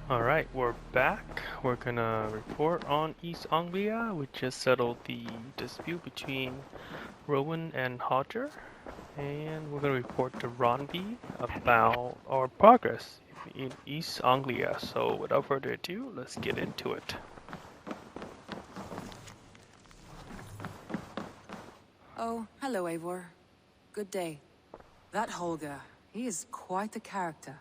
Alright, we're back. We're gonna report on East Anglia. We just settled the dispute between Rowan and Hodger, and we're gonna report to RANDVI about our progress in East Anglia. So without further ado, let's get into it. Oh, hello, Eivor. Good day. That Holger, he is quite the character.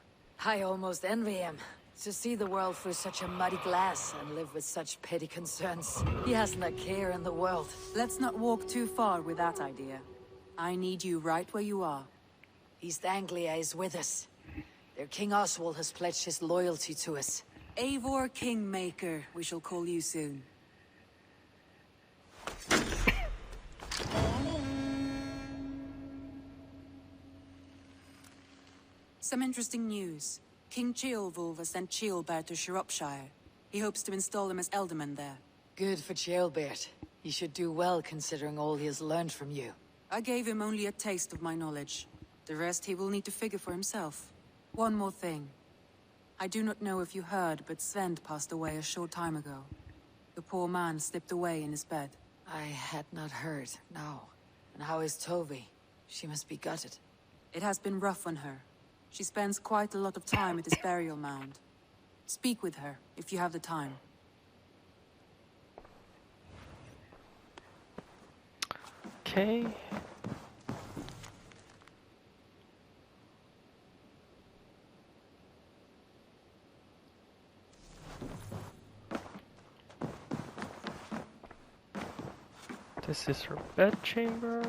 I almost envy him. To see the world through such a muddy glass and live with such petty concerns. He hasn't a care in the world. Let's not walk too far with that idea. I need you right where you are. East Anglia is with us. Their King Oswald has pledged his loyalty to us. Eivor Kingmaker, we shall call you soon. Some interesting news. King Ceolwulf has sent Ceolbert to Shropshire. He hopes to install him as Elderman there. Good for Ceolbert. He should do well considering all he has learned from you. I gave him only a taste of my knowledge. The rest he will need to figure for himself. One more thing. I do not know if you heard, but Sven passed away a short time ago. The poor man slipped away in his bed. I had not heard, no. And how is Tovi? She must be gutted. It has been rough on her. She spends quite a lot of time at his burial mound. Speak with her, if you have the time. Okay. This is her bedchamber.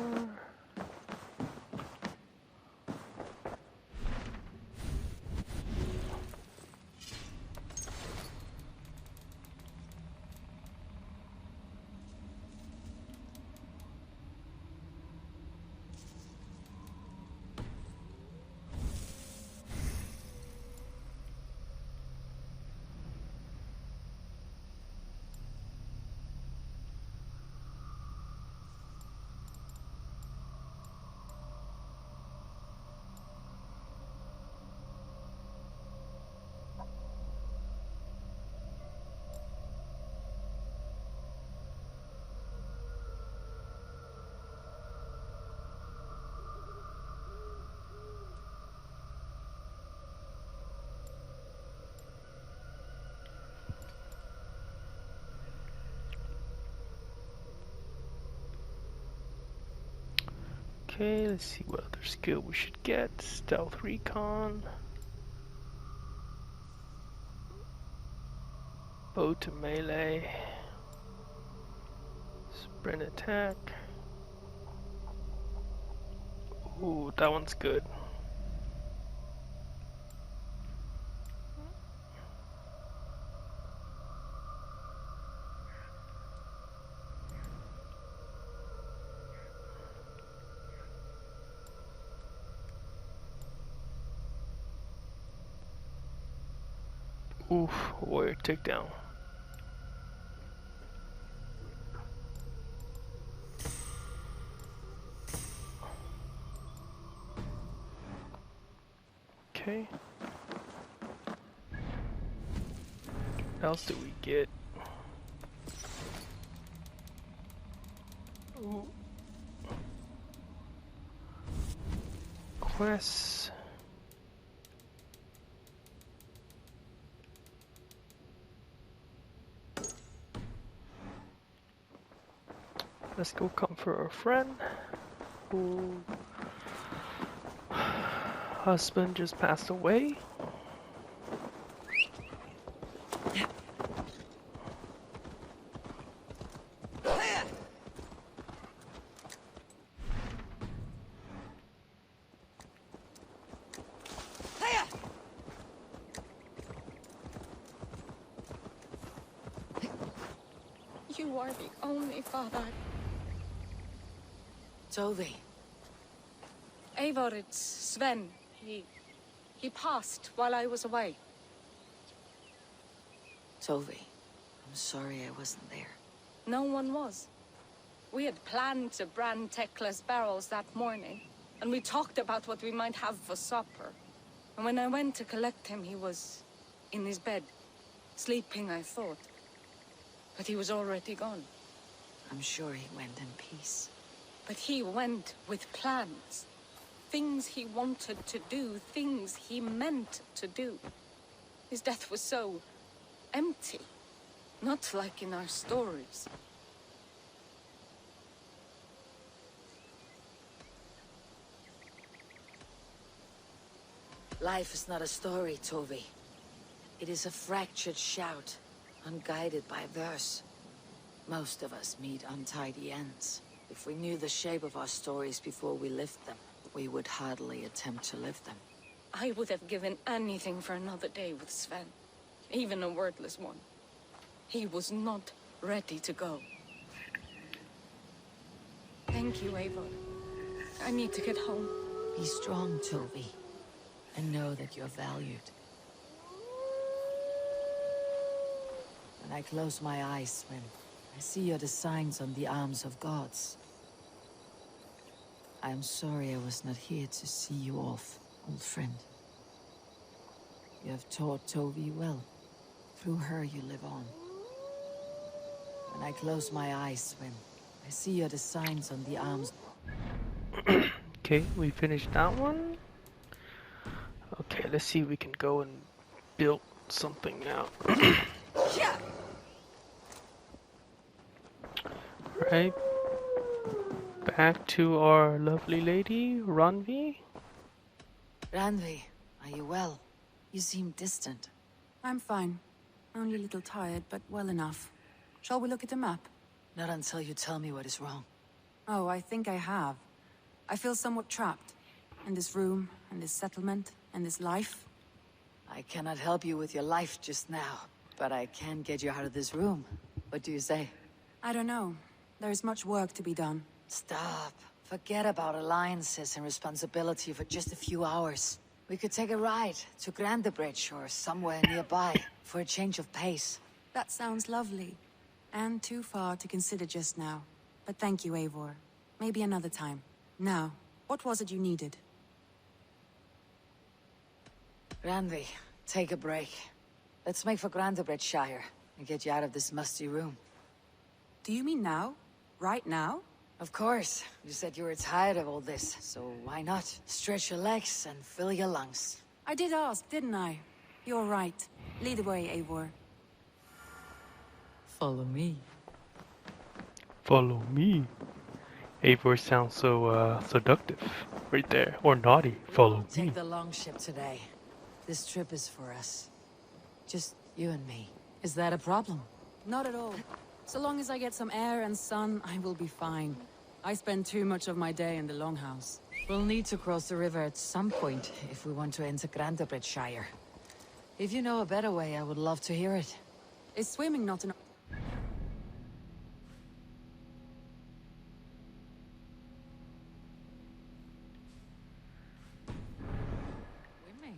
Okay, let's see what other skill we should get. Stealth Recon. Bow to melee. Sprint attack. Ooh, that one's good. Oof, warrior takedown. Okay. What else do we get? Ooh. Quests. Let's go comfort our friend who husband just passed away. You are the only father. Tovi. Eivor, it's Sven. He passed while I was away. Tovi. I'm sorry I wasn't there. No one was. We had planned to brand Tekla's barrels that morning, and we talked about what we might have for supper. And when I went to collect him, he was in his bed. Sleeping, I thought. But he was already gone. I'm sure he went in peace. But he went with plans. Things he wanted to do, things he meant to do. His death was so empty. Not like in our stories. Life is not a story, Tovi. It is a fractured shout, unguided by verse. Most of us meet untidy ends. If we knew the shape of our stories before we lived them, we would hardly attempt to live them. I would have given anything for another day with Sven. Even a wordless one. He was not ready to go. Thank you, Eivor. I need to get home. Be strong, Tovi, and know that you're valued. When I close my eyes, Sven, I see you're the signs on the arms of gods. I am sorry I was not here to see you off, old friend. You have taught Tovi well. Through her you live on. When I close my eyes, Sven, I see you're the signs on the arms. Okay, we finished that one. Okay, let's see if we can go and build something out. Right. Back to our lovely lady, RANDVI. RANDVI, are you well? You seem distant. I'm fine. Only a little tired, but well enough. Shall we look at the map? Not until you tell me what is wrong. Oh, I think I have. I feel somewhat trapped. In this room, in this settlement, in this life. I cannot help you with your life just now, but I can get you out of this room. What do you say? I don't know. There is much work to be done. Stop. Forget about alliances and responsibility for just a few hours. We could take a ride to Grandebridge or somewhere nearby for a change of pace. That sounds lovely. And too far to consider just now. But thank you, Eivor. Maybe another time. Now, what was it you needed? RANDVI, take a break. Let's make for Grandebridgeshire and get you out of this musty room. Do you mean now? Right now? Of course. You said you were tired of all this, so why not? Stretch your legs and fill your lungs. I did ask, didn't I? You're right. Lead the way, Eivor. Follow me. Follow me. Eivor sounds so seductive right there. Or naughty. Follow me. Take the long ship today. This trip is for us. Just you and me. Is that a problem? Not at all. So long as I get some air and sun, I will be fine. I spend too much of my day in the Longhouse. We'll need to cross the river at some point if we want to enter Grandebridgeshire. If you know a better way, I would love to hear it. Is swimming not an... Swimming?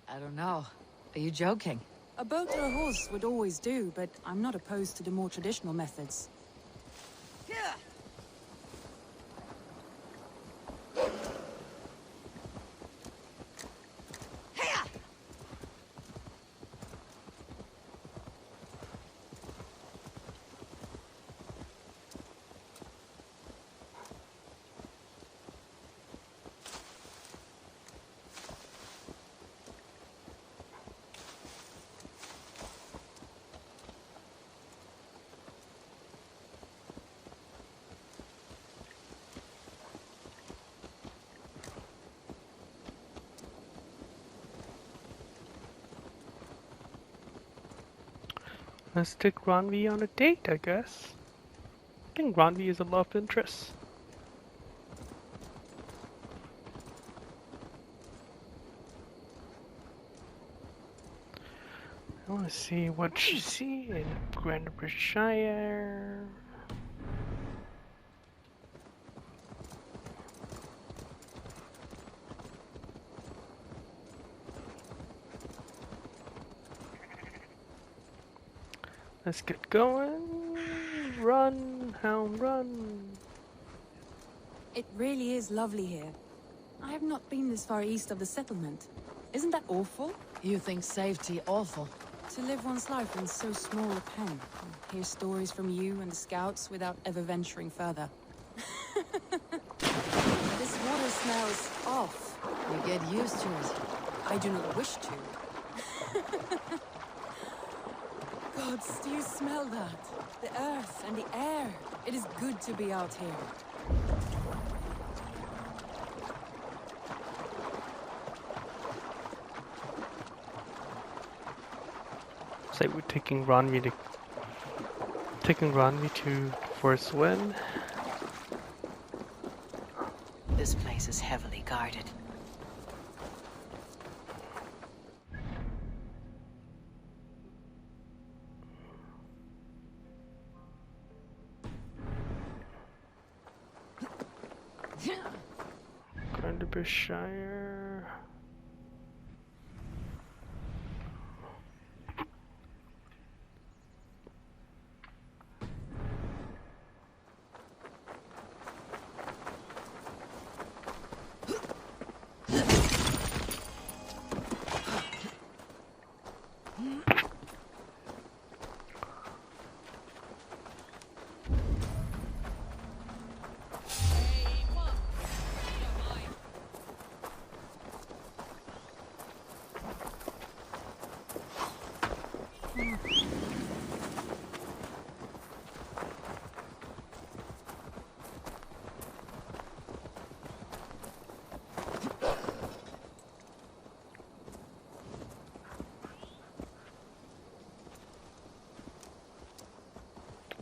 I don't know. Are you joking? A boat or a horse would always do, but I'm not opposed to the more traditional methods. Let's take RANDVI on a date, I guess. I think RANDVI is a love interest. I want to see what you see in Grandebridgeshire. Let's get going. Run, hound, run. It really is lovely here. I have not been this far east of the settlement. Isn't that awful? You think safety awful? To live one's life in so small a pen, and hear stories from you and the scouts without ever venturing further. This water smells off. You get used to it. I do not wish to. Gods, do you smell that? The earth and the air. It is good to be out here. Say we're taking Ranvi for a swim. This place is heavily guarded. Shire.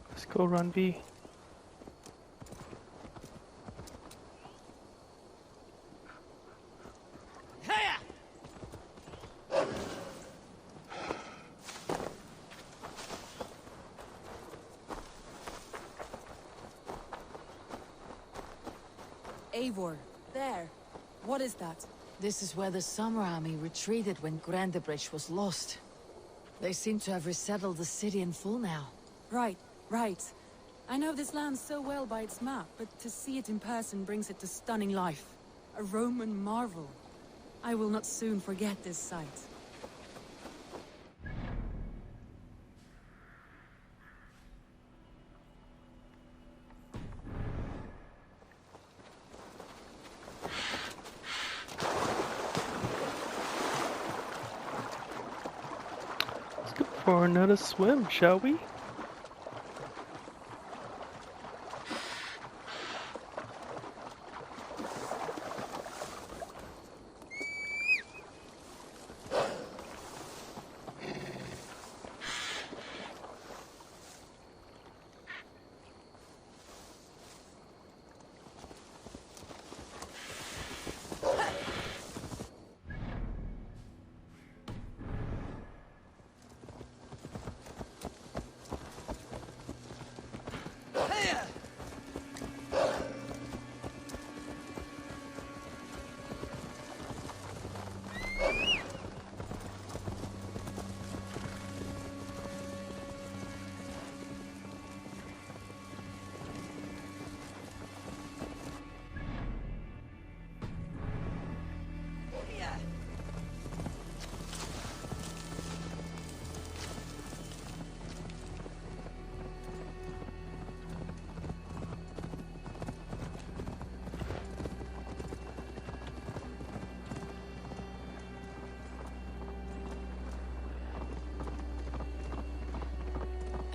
Let's go, Ranvi. Eivor, there. What is that? This is where the Summer Army retreated when Grandebridge was lost. They seem to have resettled the city in full now. Right, right. I know this land so well by its map, but to see it in person brings it to stunning life. A Roman marvel. I will not soon forget this sight. Let's go for another swim, shall we?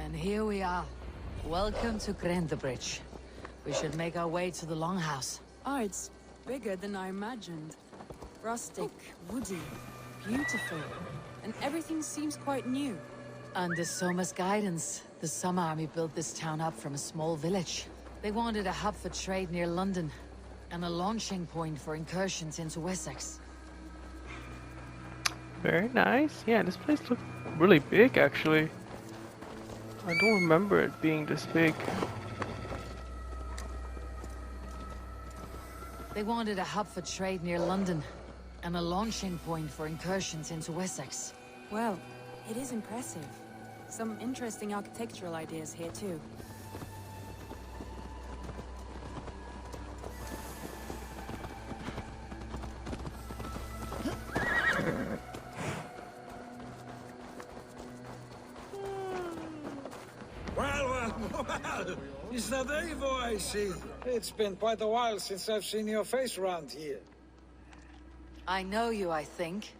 And here we are. Welcome to Grandebridge. We should make our way to the Longhouse. Oh, it's bigger than I imagined. Rustic, woody, beautiful. And everything seems quite new. Under Soma's guidance, the Summer Army built this town up from a small village. They wanted a hub for trade near London, and a launching point for incursions into Wessex. Very nice. Yeah, this place looks really big, actually. I don't remember it being this big. They wanted a hub for trade near London, and a launching point for incursions into Wessex. Well, it is impressive. Some interesting architectural ideas here too. Is that Eivor I see? It's been quite a while since I've seen your face around here. I know you, I think.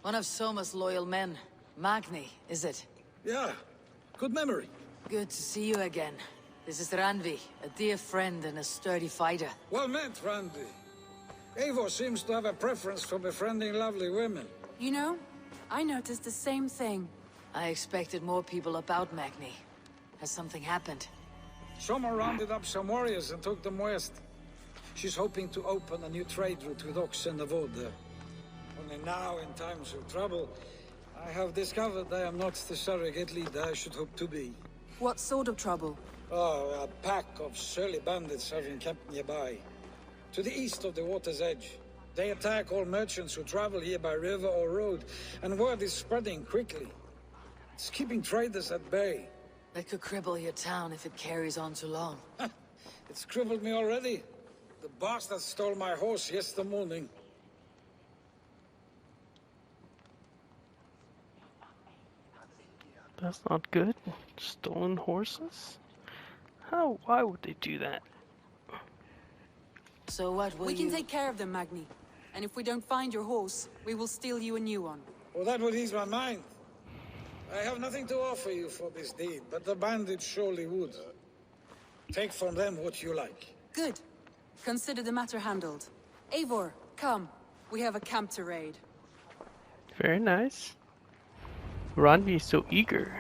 One of Soma's loyal men. Magni, is it? Yeah, good memory. Good to see you again. This is RANDVI, a dear friend and a sturdy fighter. Well met, RANDVI. Eivor seems to have a preference for befriending lovely women. You know, I noticed the same thing. I expected more people about Magni. Has something happened? Soma rounded up some warriors and took them west. She's hoping to open a new trade route with Ox and Avod there. Only now, in times of trouble, I have discovered I am not the surrogate leader I should hope to be. What sort of trouble? Oh, a pack of surly bandits have encamped nearby. To the east of the water's edge. They attack all merchants who travel here by river or road, and word is spreading quickly. It's keeping traders at bay. That could cripple your town if it carries on too long. It's crippled me already. The bastard stole my horse yesterday morning. That's not good. Stolen horses? Why would they do that? So what will We can take care of them, Magni. And if we don't find your horse, we will steal you a new one. Well, that would ease my mind. I have nothing to offer you for this deed, but the bandits surely would. Take from them what you like. Good. Consider the matter handled. Eivor, come. We have a camp to raid. Very nice. RANDVI is so eager.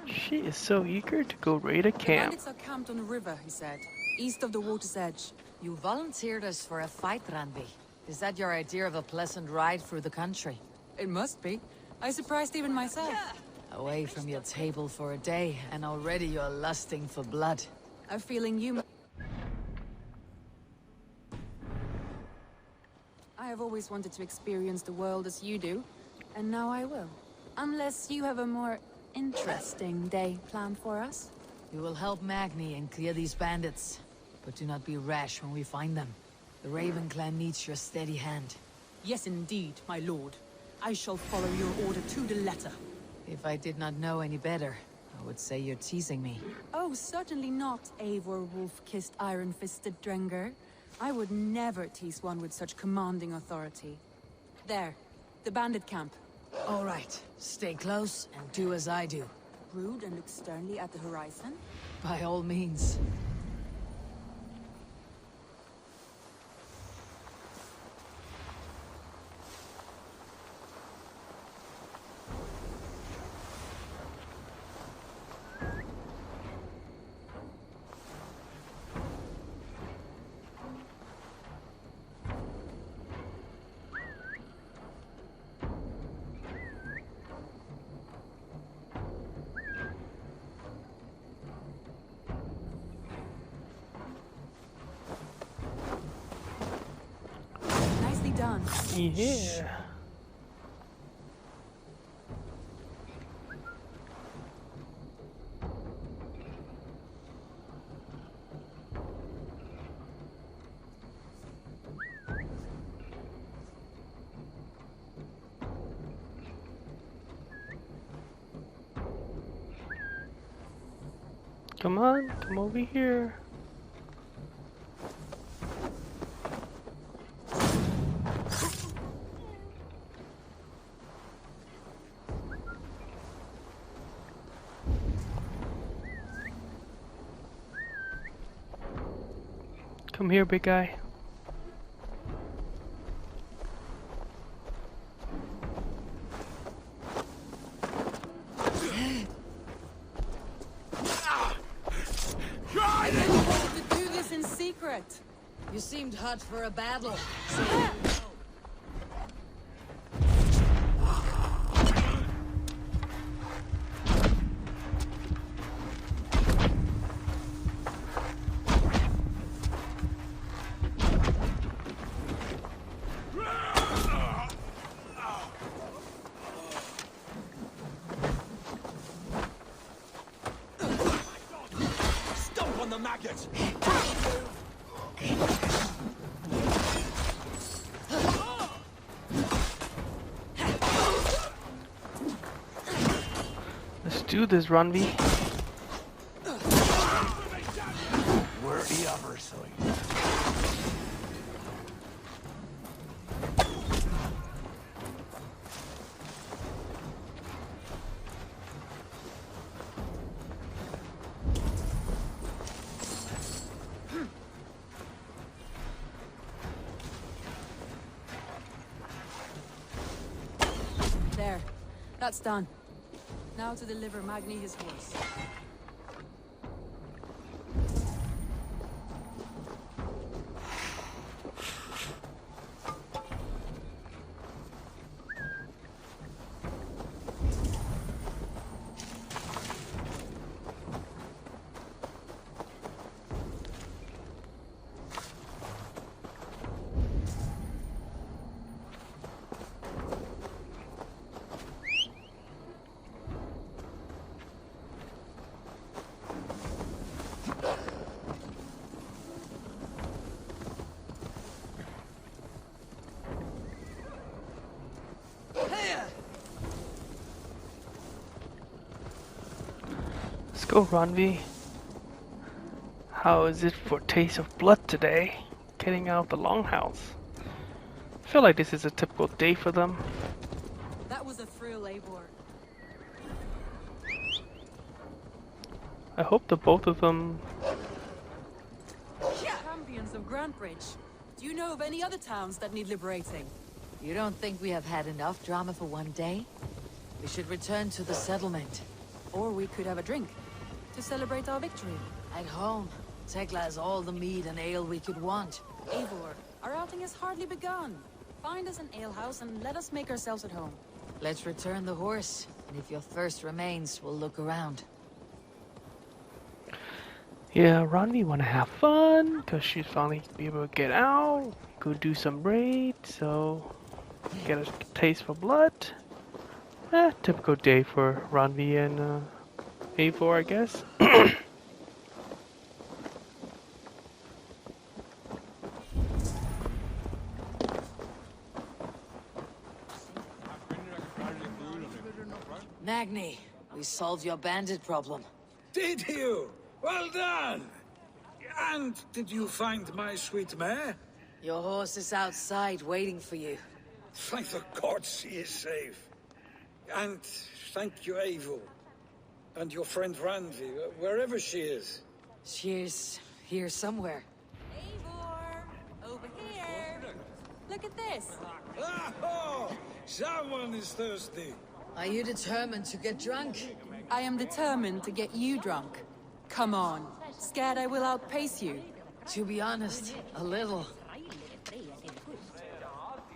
She is so eager to go raid a The camp. bandits are camped on a river, he said. East of the water's edge. You volunteered us for a fight, RANDVI. Is that your idea of a pleasant ride through the country? It must be. I surprised even myself. Away from your table for a day, and already you're lusting for blood. A feeling you... I have always wanted to experience the world as you do, and now I will. Unless you have a more interesting day planned for us. You will help Magni and clear these bandits. But do not be rash when we find them. The Raven clan needs your steady hand. Yes, indeed, my lord. I shall follow your order to the letter. If I did not know any better, I would say you're teasing me. Oh, certainly not, Eivor wolf-kissed iron-fisted Drenger. I would never tease one with such commanding authority. There, the bandit camp. All right, stay close and do as I do. Rude and look sternly at the horizon. By all means. Nicely done. Yeah. Come on, come over here. Come here, big guy. To do this in secret. You seemed hot for a battle. Stomp on the maggot! Let's do this, RANDVI. That's done. Now to deliver Magni his horse. Let's go, RANDVI. How is it for Taste of Blood today? Getting out of the longhouse. I feel like this is a typical day for them. That was a thrill, Eivor. I hope the both of them... Champions of Grantbridge. Do you know of any other towns that need liberating? You don't think we have had enough drama for one day? We should return to the settlement. Or we could have a drink to celebrate our victory. At home, Tekla has all the mead and ale we could want. Eivor, our outing has hardly begun. Find us an alehouse and let us make ourselves at home. Let's return the horse, and if your thirst remains, we'll look around. Yeah, RANDVI wanna have fun, cause she's finally be able to get out, go do some raids, so get a taste for blood. Typical day for RANDVI and Eivor, I guess. Magni, we solved your bandit problem. Did you? Well done! And did you find my sweet mare? Your horse is outside waiting for you. Thank the gods he is safe. And thank you, Eivor. And your friend RANDVI, wherever she is. She's here somewhere. Eivor, over here. Look at this. Oh, someone is thirsty. Are you determined to get drunk? I am determined to get you drunk. Come on. Scared I will outpace you? To be honest, a little.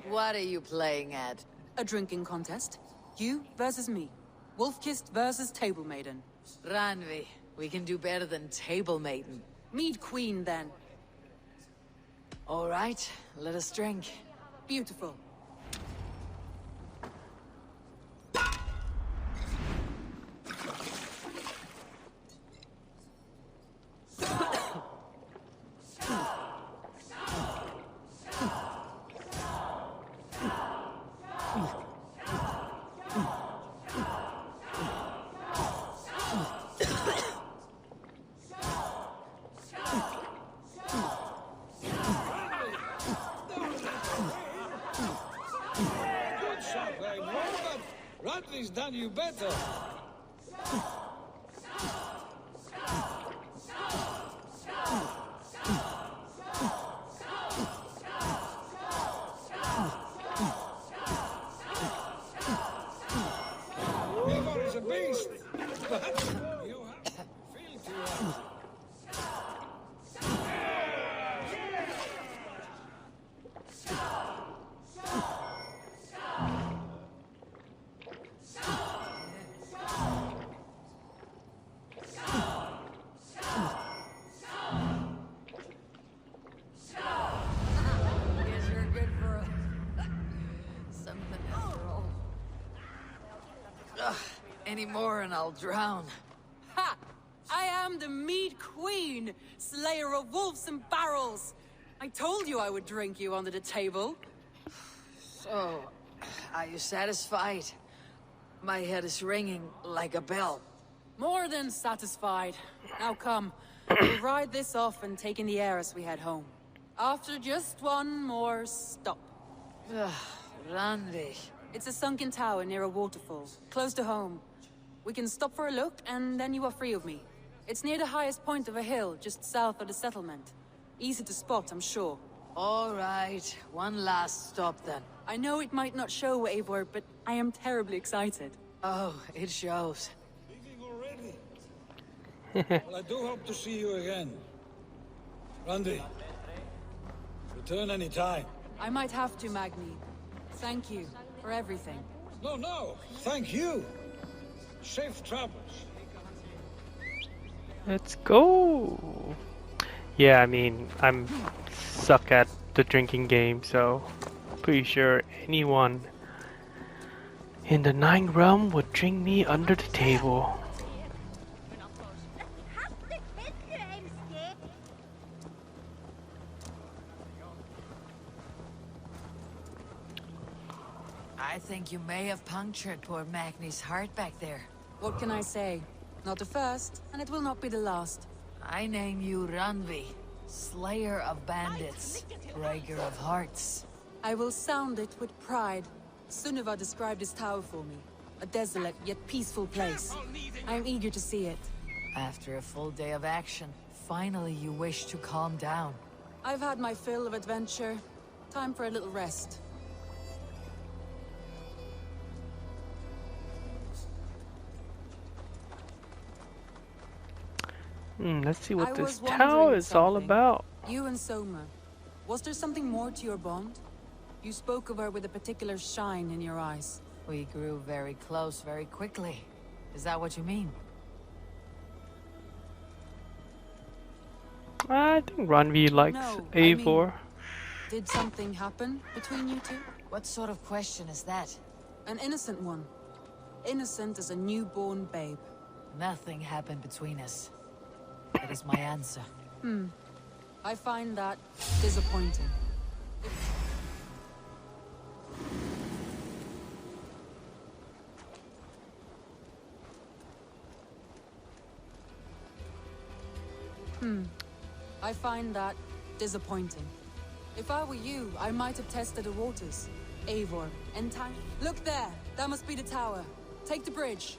What are you playing at? A drinking contest. You versus me. Wolf-kissed versus Table Maiden. RANDVI, we can do better than Table Maiden. Mead Queen, then. All right, let us drink. Beautiful. Good shot, Eivor, but RANDVI's done you better. Eivor is a beast, but you have feel to her. Guess you're good for something after all. Any more and I'll drown. Ha! I am the Mead Queen, slayer of wolves and barrels. I told you I would drink you under the table. So, are you satisfied? My head is ringing like a bell. More than satisfied. Now come, we'll ride this off and take in the air as we head home. After just one more stop. RANDVI. It's a sunken tower near a waterfall, close to home. We can stop for a look, and then you are free of me. It's near the highest point of a hill, just south of the settlement. Easy to spot, I'm sure. All right, one last stop then. I know it might not show, Eivor, but I am terribly excited. Oh, it shows. Leaving already? Well, I do hope to see you again. Randy, return any time. I might have to, Magni. Thank you for everything. No, thank you. Safe travels. Let's go. Yeah, I mean, I'm suck at the drinking game, so pretty sure anyone in the Nine Realm would drink me under the table. I think you may have punctured poor Magni's heart back there. What can I say? Not the first, and it will not be the last. I name you RANDVI, Slayer of Bandits, Breaker of Hearts. I will sound it with pride. Sunniva described this tower for me. A desolate yet peaceful place. I am eager to see it. After a full day of action, finally you wish to calm down. I've had my fill of adventure. Time for a little rest. Let's see what I this was tower wondering is all something. about. You and Soma. Was there something more to your bond? You spoke of her with a particular shine in your eyes. We grew very close very quickly. Is that what you mean? I think RANDVI likes No, I Eivor. mean, did something happen between you two? What sort of question is that? An innocent one. Innocent as a newborn babe. Nothing happened between us. That is my answer. I find that disappointing. I find that disappointing. If I were you, I might have tested the waters. Eivor, and time. Look there! That must be the tower. Take the bridge.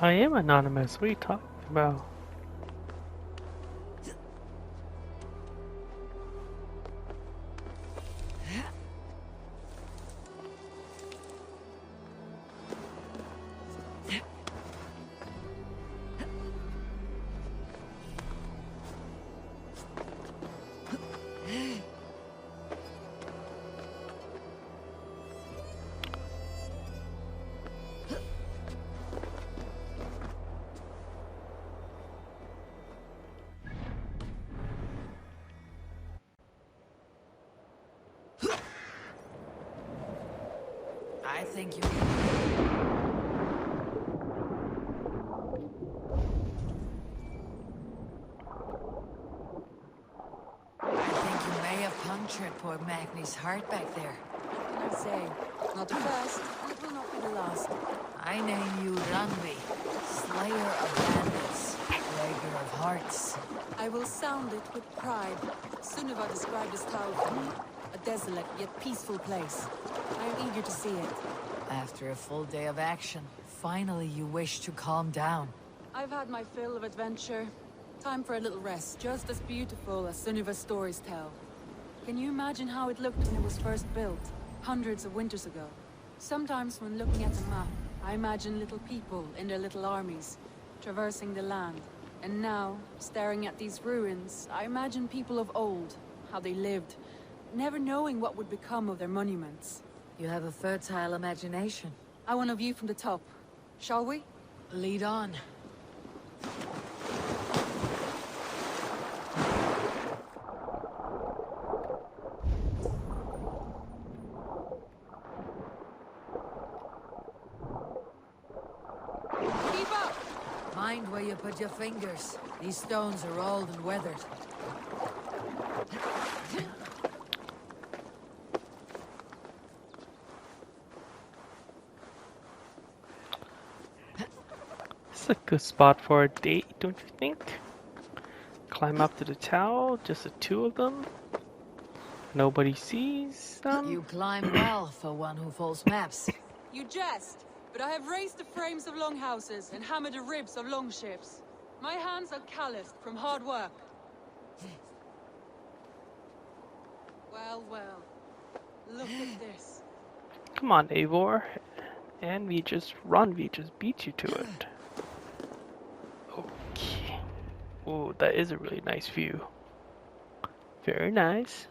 I am anonymous. What are you talking about? I think you... may have punctured poor Magni's heart back there. What can I say? Not the first, and it will not be the last. I name you RANDVI, Slayer of Bandits, Breaker of Hearts. I will sound it with pride. Sunniva described this tower for me. A desolate yet peaceful place. I am eager to see it. After a full day of action, finally you wish to calm down. I've had my fill of adventure. Time for a little rest, just as beautiful as Sunniva's stories tell. Can you imagine how it looked when it was first built, hundreds of winters ago? Sometimes when looking at the map, I imagine little people in their little armies, traversing the land. And now, staring at these ruins, I imagine people of old, how they lived, never knowing what would become of their monuments. You have a fertile imagination. I want a view from the top. Shall we? Lead on. you put your fingers? These stones are old and weathered. This is a good spot for a date, don't you think? Climb up to the tower, just the two of them. Nobody sees them. You climb well for one who folds maps. You jest, but I have raised the frames of longhouses and hammered the ribs of longships. My hands are calloused from hard work. Well, well. Look at this. Come on, Eivor. And RANDVI just beat you to it. Okay. Oh, that is a really nice view. Very nice.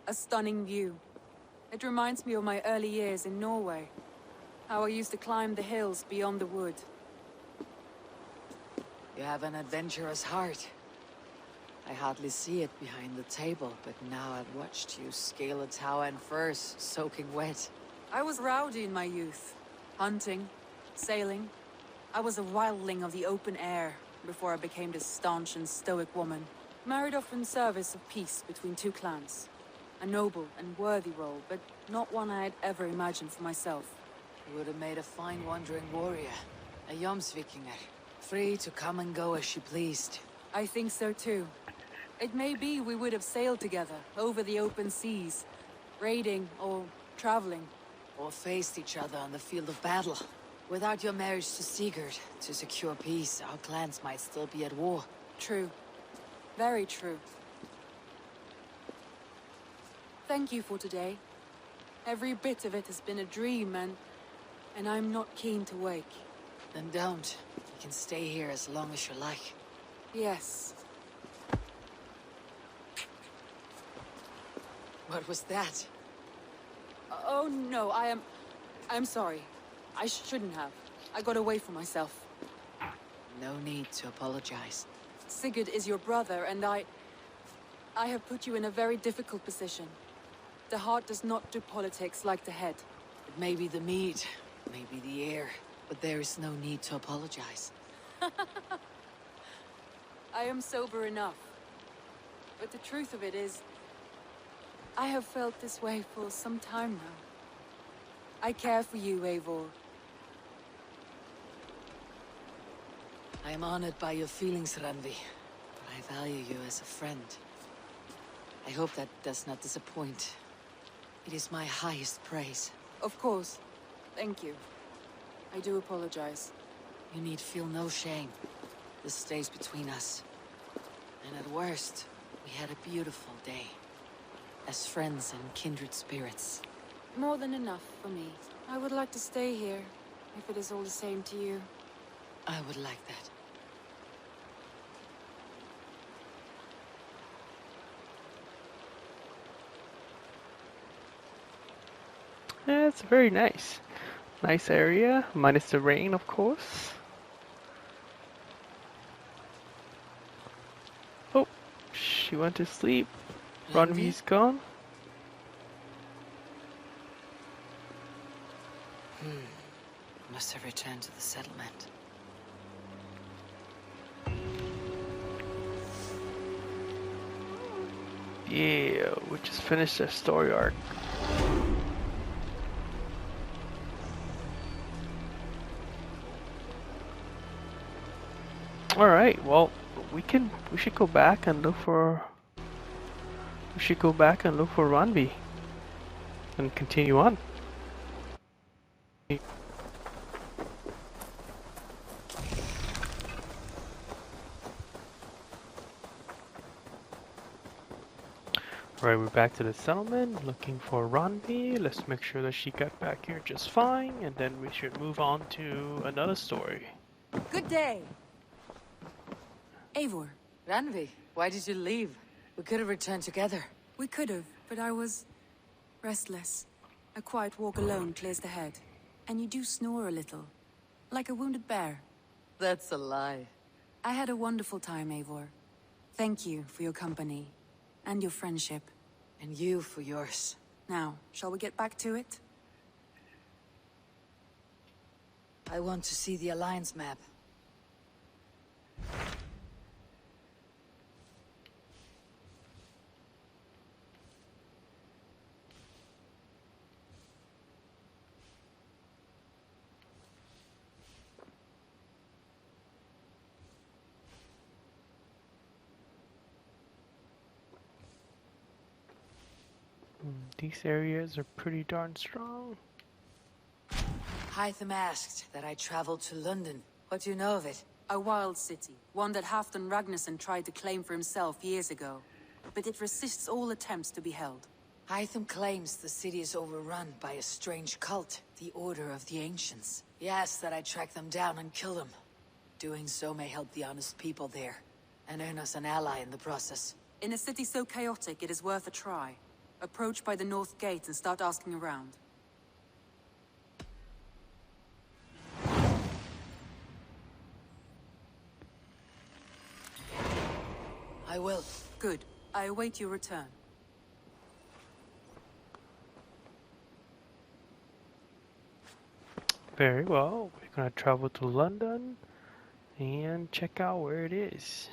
A stunning view. It reminds me of my early years in Norway. How I used to climb the hills beyond the wood. You have an adventurous heart. I hardly see it behind the table, but now I've watched you scale a tower in furs, soaking wet. I was rowdy in my youth. Hunting, sailing. I was a wildling of the open air before I became this staunch and stoic woman. Married off in service of peace between two clans. A noble and worthy role, but not one I had ever imagined for myself. You would have made a fine wandering warrior. A Jomsvikinger. Free to come and go as she pleased. I think so too. It may be we would have sailed together, over the open seas. Raiding, or traveling. Or faced each other on the field of battle. Without your marriage to Sigurd, to secure peace, our clans might still be at war. True. Very true. Thank you for today. Every bit of it has been a dream, and I'm not keen to wake. Then don't. You can stay here as long as you like. Yes. What was that? Oh no, I'm sorry. I shouldn't have. I got away from myself. No need to apologize. Sigurd is your brother, and I have put you in a very difficult position. The heart does not do politics like the head. It may be the meat, maybe the air, but there is no need to apologize. I am sober enough. But the truth of it is, I have felt this way for some time now. I care for you, Eivor. I am honored by your feelings, Randvi. I value you as a friend. I hope that does not disappoint. It is my highest praise. Of course. Thank you. I do apologize. You need feel no shame. This stays between us. And at worst, we had a beautiful day. As friends and kindred spirits. More than enough for me. I would like to stay here, if it is all the same to you. I would like that. Yeah, it's very nice. Nice area, minus the rain, of course. Oh, she went to sleep. RANDVI's gone. Must have returned to the settlement. Yeah, we just finished the story arc. Alright, well, we should go back and look for... We should go back and look for RANDVI. And continue on. Alright, we're back to the settlement, looking for RANDVI. Let's make sure that she got back here just fine, and then we should move on to another story. Good day! Eivor. Randvi, why did you leave? We could have returned together. We could have, but I was... restless. A quiet walk alone clears the head. And you do snore a little. Like a wounded bear. That's a lie. I had a wonderful time, Eivor. Thank you for your company. And your friendship. And you for yours. Now, shall we get back to it? I want to see the Alliance map. These areas are pretty darn strong. Hytham asked that I travel to London. What do you know of it? A wild city, one that Halfdan Ragnarsson tried to claim for himself years ago. But it resists all attempts to be held. Hytham claims the city is overrun by a strange cult, the Order of the Ancients. He asks that I track them down and kill them. Doing so may help the honest people there, and earn us an ally in the process. In a city so chaotic, it is worth a try. Approach by the North Gate and start asking around. I will. Good. I await your return. Very well. We're gonna travel to London and check out where it is.